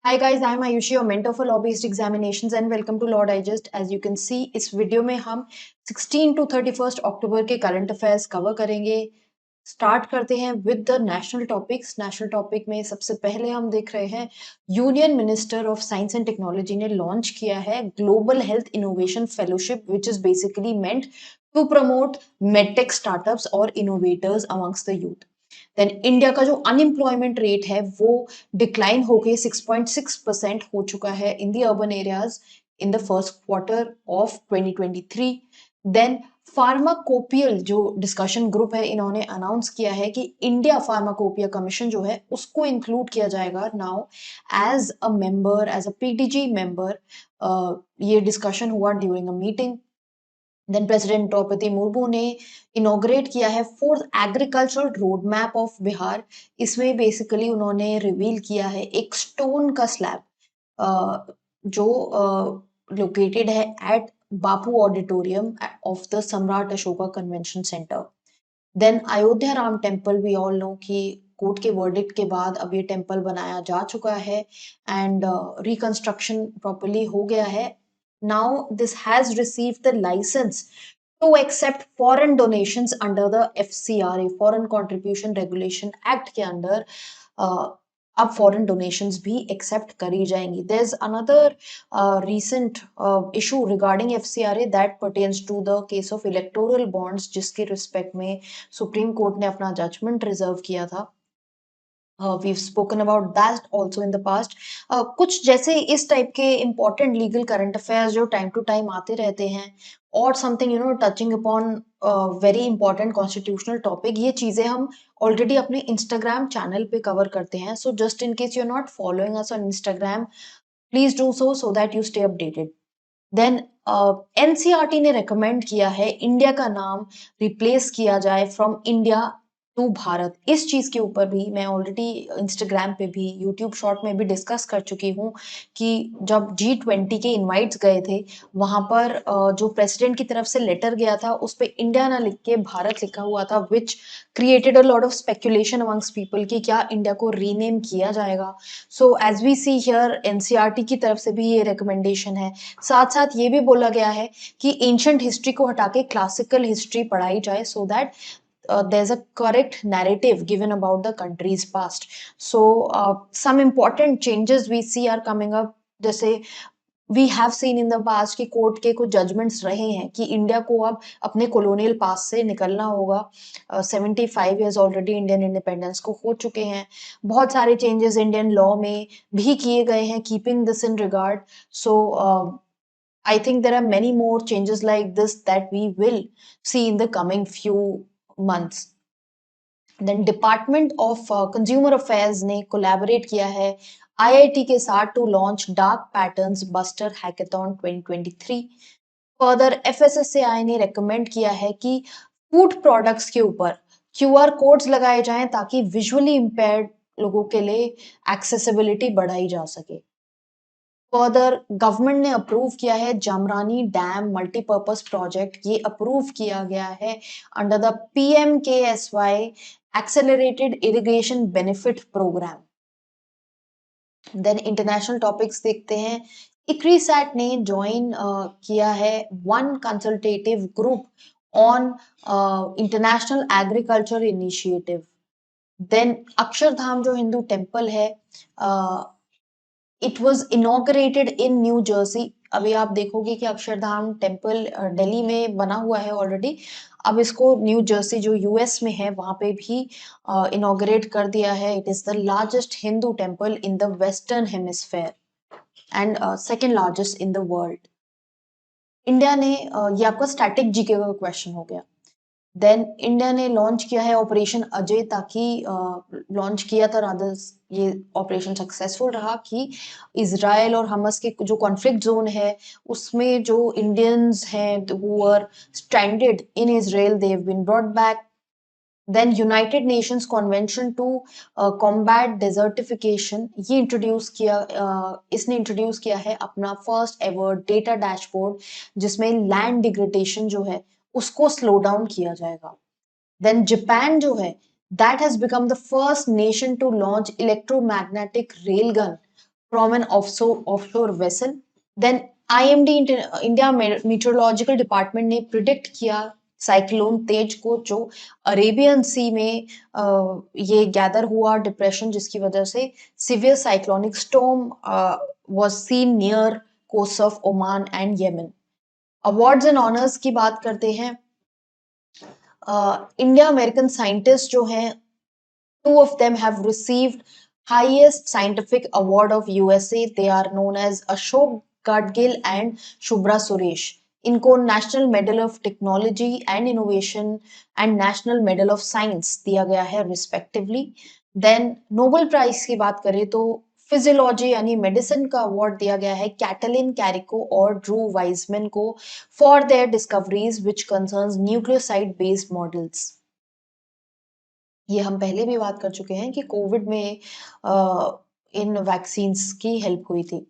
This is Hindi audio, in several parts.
Hi guys, I'm Ayushi, your mentor for law-based examinations and welcome to Law Digest. As you can see, इस वीडियो में हम 16 to 31 अक्टूबर के करंट अफेयर्स कवर करेंगे। स्टार्ट करते हैं with the national topics. National topic में सबसे पहले हम देख रहे हैं union minister of science and technology ने लॉन्च किया है global health innovation fellowship which is basically meant to promote medtech startups और innovators amongst the youth. Then India का जो अनएम्प्लॉयमेंट रेट है वो डिक्लाइन होके 6.6% हो चुका है in the urban areas in the first quarter of 2023। Then pharmacopoeial जो डिस्कशन ग्रुप है इन्होंने अनाउंस किया है कि इंडिया फार्माकोपिया कमीशन जो है उसको इंक्लूड किया जाएगा now as a member, as a PDG member. ये डिस्कशन हुआ during a meeting. Then president Droupadi Murmu ने इनॉग्रेट किया है fourth agricultural road map of Bihar. इसमें बेसिकली उन्होंने रिवील किया है एक स्टोन का स्लैब जो लोकेटेड है at Bapu auditorium of the Samrat Ashoka convention centre. Then Ayodhya Ram temple, we all know कि कोर्ट के वर्डिक्ट के बाद अब ये टेम्पल बनाया जा चुका है एंड रिकंस्ट्रक्शन प्रॉपर्ली हो गया है। Now this has received the licence to accept foreign donations under the FCRA, Foreign Contribution Regulation Act के अंदर अब फॉरेन डोनेशंस भी एक्सेप्ट करी जाएंगी। There is another recent issue regarding FCRA that pertains to the case of electoral bonds, जिसके रिस्पेक्ट में सुप्रीम कोर्ट ने अपना जजमेंट रिजर्व किया था। we've spoken about that also in the past. कुछ जैसे इस टाइप के important legal current affairs जो time to time आते रहते हैं और something touching upon very important constitutional topic, ये चीजें हम already अपने Instagram channel पे cover करते हैं। So just in case you're not following us on Instagram, please do so that you stay updated. Then NCERT ने रेकमेंड किया है इंडिया का नाम रिप्लेस किया जाए फ्रॉम इंडिया टू भारत। इस चीज के ऊपर भी मैं ऑलरेडी इंस्टाग्राम पे भी यूट्यूब शॉर्ट में भी डिस्कस कर चुकी हूँ कि जब G20 के इनवाइट्स गए थे वहां पर जो प्रेसिडेंट की तरफ से लेटर गया था उस पे इंडिया ना लिख के भारत लिखा हुआ था, which created a lot of speculation amongst people कि क्या इंडिया को रीनेम किया जाएगा। So as we see here NCERT की तरफ से भी ये रिकमेंडेशन है। साथ साथ ये भी बोला गया है कि एंशंट हिस्ट्री को हटा के क्लासिकल हिस्ट्री पढ़ाई जाए so that there's a correct narrative given about the country's past. So some important changes we see are coming up, जैसे we have seen in the past कि कोर्ट के कुछ जजमेंट्स रहे हैं कि इंडिया को अब अपने कॉलोनियल पास से निकलना होगा। 75 ईयर्स ऑलरेडी इंडियन इंडिपेंडेंस को हो चुके हैं। बहुत सारे चेंजेस इंडियन लॉ में भी किए गए हैं keeping this in regard. So I think there are many more changes like this that we will see in the coming few months. Then Department of Consumer Affairs ने collaborate किया है IIT के साथ to launch Dark Patterns Buster Hackathon 2023. Further, FSSAI ने recommend किया है कि food products के ऊपर QR codes लगाए जाएं ताकि visually impaired लोगों के लिए accessibility बढ़ाई जा सके। फर्दर गवर्नमेंट ने अप्रूव किया है जामरानी डैम मल्टीपर्पज प्रोजेक्ट। ये अप्रूव किया गया है under the PMKSY accelerated irrigation benefit programme. Then international topics देखते हैं। इक्रीसैट ने ज्वाइन किया है one consultative group on international agriculture initiative. Then Akshardham जो हिंदू टेम्पल है it was inaugurated in New Jersey. अभी आप देखोगे कि अक्षरधाम टेम्पल दिल्ली में बना हुआ है ऑलरेडी, अब इसको न्यू जर्सी जो यूएस में है वहां पे भी इनॉग्रेट कर दिया है। It is the largest Hindu temple in the western hemisphere and second largest in the world. India ने ये आपका स्टैटिक जीके का क्वेश्चन हो गया। देन इंडिया ने लॉन्च किया है ऑपरेशन अजय, ताकि लॉन्च किया था रादर ये ऑपरेशन सक्सेसफुल रहा कि इजराइल और हमास के जो कॉन्फ्लिक्ट जोन है उसमें जो इंडियंस हैं who are stranded in Israel they have been brought back. Then United Nations Convention to combat desertification ये इंट्रोड्यूस किया, इसने इंट्रोड्यूस किया है अपना फर्स्ट एवर डेटा डैशबोर्ड जिसमें लैंड डिग्रेडेशन जो है उसको स्लो डाउन किया जाएगा। देन जापान जो है that has become the first nation to launch electromagnetic rail gun from an offshore vessel. Then IMD India meteorological department ने predict किया साइक्लोन तेज को, जो अरेबियन सी में ये गैदर हुआ डिप्रेशन, जिसकी वजह से severe cyclonic storm was seen near coast of Oman and Yemen. Awards and honours की बात करते हैं। इंडिया अमेरिकन साइंटिस्ट जो हैं, two of them have received highest scientific award of USA. They are known as Ashok Gadgil and Shubhra Suresh. इनको national medal of technology and innovation and national medal of science दिया गया है रिस्पेक्टिवली। देन नोबेल प्राइज की बात करें तो फिजियोलॉजी यानी मेडिसिन का अवार्ड दिया गया है कैटलिन कैरिको और ड्रू वाइजमैन को for their discoveries which concerns nucleoside based models. ये हम पहले भी बात कर चुके हैं कि कोविड में इन वैक्सीन्स की हेल्प हुई थी।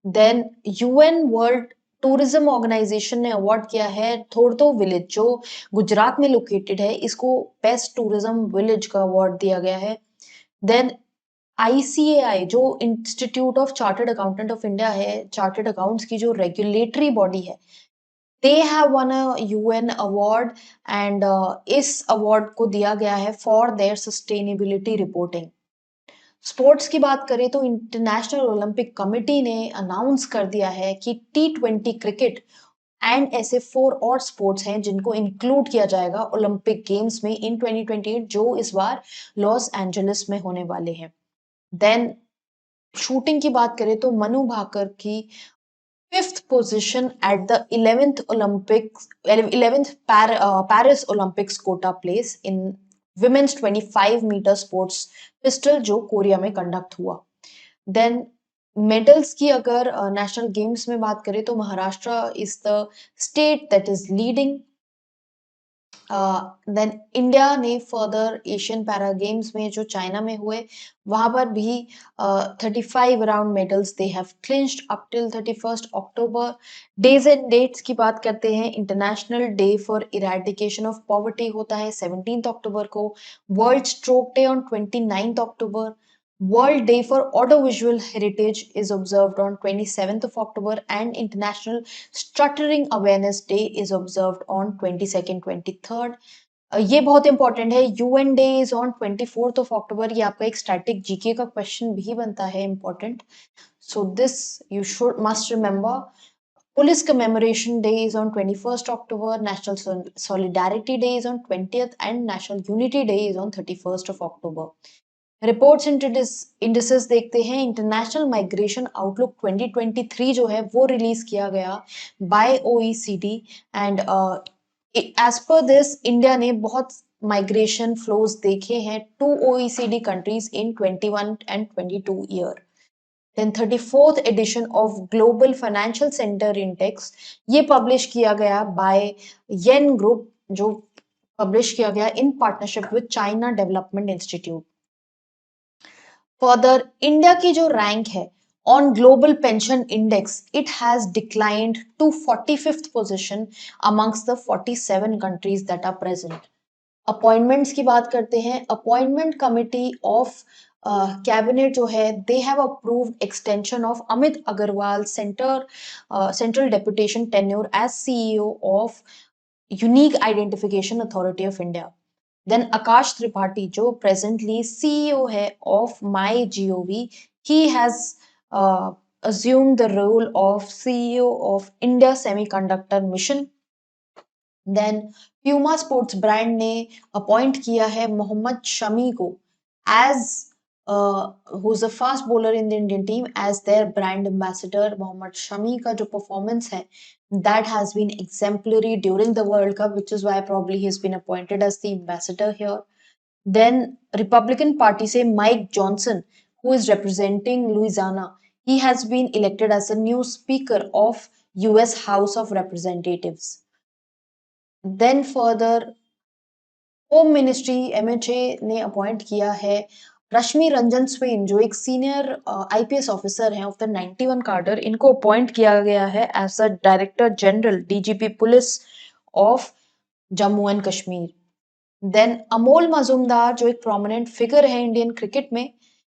Then UN World Tourism Organization ने अवार्ड किया है थोरतो विलेज, जो गुजरात में लोकेटेड है, इसको बेस्ट टूरिज्म विलेज का अवार्ड दिया गया है। देन ICAI जो institute of chartered accountant of India है, चार्टर्ड अकाउंट्स की जो रेगुलेटरी बॉडी है, they have won a UN award and इस अवार्ड को दिया गया है for their sustainability reporting. Sports की बात करें तो इंटरनेशनल ओलंपिक कमेटी ने अनाउंस कर दिया है कि T20 क्रिकेट एंड ऐसे 4 और स्पोर्ट्स हैं जिनको इंक्लूड किया जाएगा ओलंपिक गेम्स में इन 2028, जो इस बार लॉस एंजलिस में होने वाले हैं। देन शूटिंग की बात करें तो मनु भाकर की 5th position at the 11th Paris Olympics quota place in women's 25-meter sports pistol, जो कोरिया में कंडक्ट हुआ। देन मेडल्स की अगर नेशनल गेम्स में बात करें तो Maharashtra is the state that is leading. Then India ने फर्दर एशियन पैरा गेम्स में जो चाइना में हुए, वहां पर भी 35 around medals they have clinched up till 31 October. Days and dates की बात करते हैं। International day for eradication of poverty होता है 17 अक्टूबर को। World stroke day on 29 October. World Day for Audiovisual Heritage is observed on 27th of October and International Stuttering Awareness Day is observed on 22nd, 23rd. ये बहुत इंपॉर्टेंट है। UN Day is on 24th of October। ये आपका एक स्टैटिक जीके का क्वेश्चन भी बनता है important, so this you should must remember. Police Commemoration Day is on 21st October, National Solidarity Day is on 20th and National Unity Day is on 31st of October. Reports indices देखते हैं। इंटरनेशनल माइग्रेशन आउटलुक 2023 जो है वो रिलीज किया गया by OECD and as per this India ने बहुत माइग्रेशन फ्लोज देखे हैं to OECD countries in 21 and 22 year. Then 34th edition of global financial centre index, ये पब्लिश किया गया बाय येन ग्रुप, जो पब्लिश किया गया in partnership with China Development Institute. Further India की जो रैंक है on global pension index, it has declined to 45th position amongst the 47 countries that are present. Appointments की बात करते हैं। अपॉइंटमेंट कमिटी ऑफ कैबिनेट जो है, they have approved extension of Amit Agarwal central deputation tenure as CEO of unique identification authority of India. Then Akash Tripathi जो प्रेजेंटली CEO है of MyGov, he has assumed the role of CEO of India Semiconductor Mission. Then Puma sports brand ने अपॉइंट किया है मोहम्मद शमी को as who is a fast bowler in the Indian team as their brand ambassador. Mohammed Shami का जो परफॉर्मेंस है that has been exemplary during the World Cup, which is why probably he's been appointed as the ambassador here. Then Republican Party say Mike Johnson, who is representing Louisiana, he has been elected as a new Speaker of US House of Representatives. Then further home ministry MHA ने अपॉइंट किया है रश्मि रंजन स्वेन, जो एक सीनियर IPS ऑफिसर हैं ऑफ द 91 कार्डर। इनको अपॉइंट किया गया है as a director general DGP police of Jammu and Kashmir. Then Amol Muzumdar जो एक प्रोमिनेंट फिगर है इंडियन क्रिकेट में,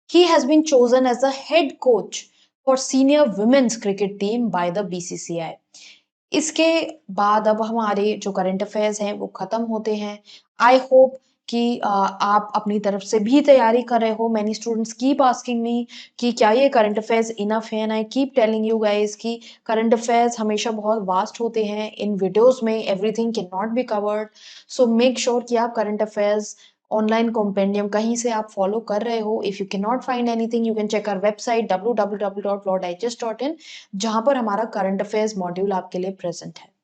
he has been chosen as the head coach for senior women's cricket team by the BCCI. इसके बाद अब हमारे जो करंट अफेयर्स हैं वो खत्म होते हैं। आई होप कि आप अपनी तरफ से भी तैयारी कर रहे हो। Many students keep asking me कि क्या ये करंट अफेयर्स इनफ है, and I keep telling you guys कि करंट अफेयर्स हमेशा बहुत वास्ट होते हैं। इन वीडियोस में everything can not be covered, so make sure कि आप करंट अफेयर्स ऑनलाइन कॉम्पेंडियम कहीं से आप फॉलो कर रहे हो। If you can not find anything, you can check our website www.lawdigest.in, जहां पर हमारा करंट अफेयर्स मॉड्यूल आपके लिए प्रेजेंट है।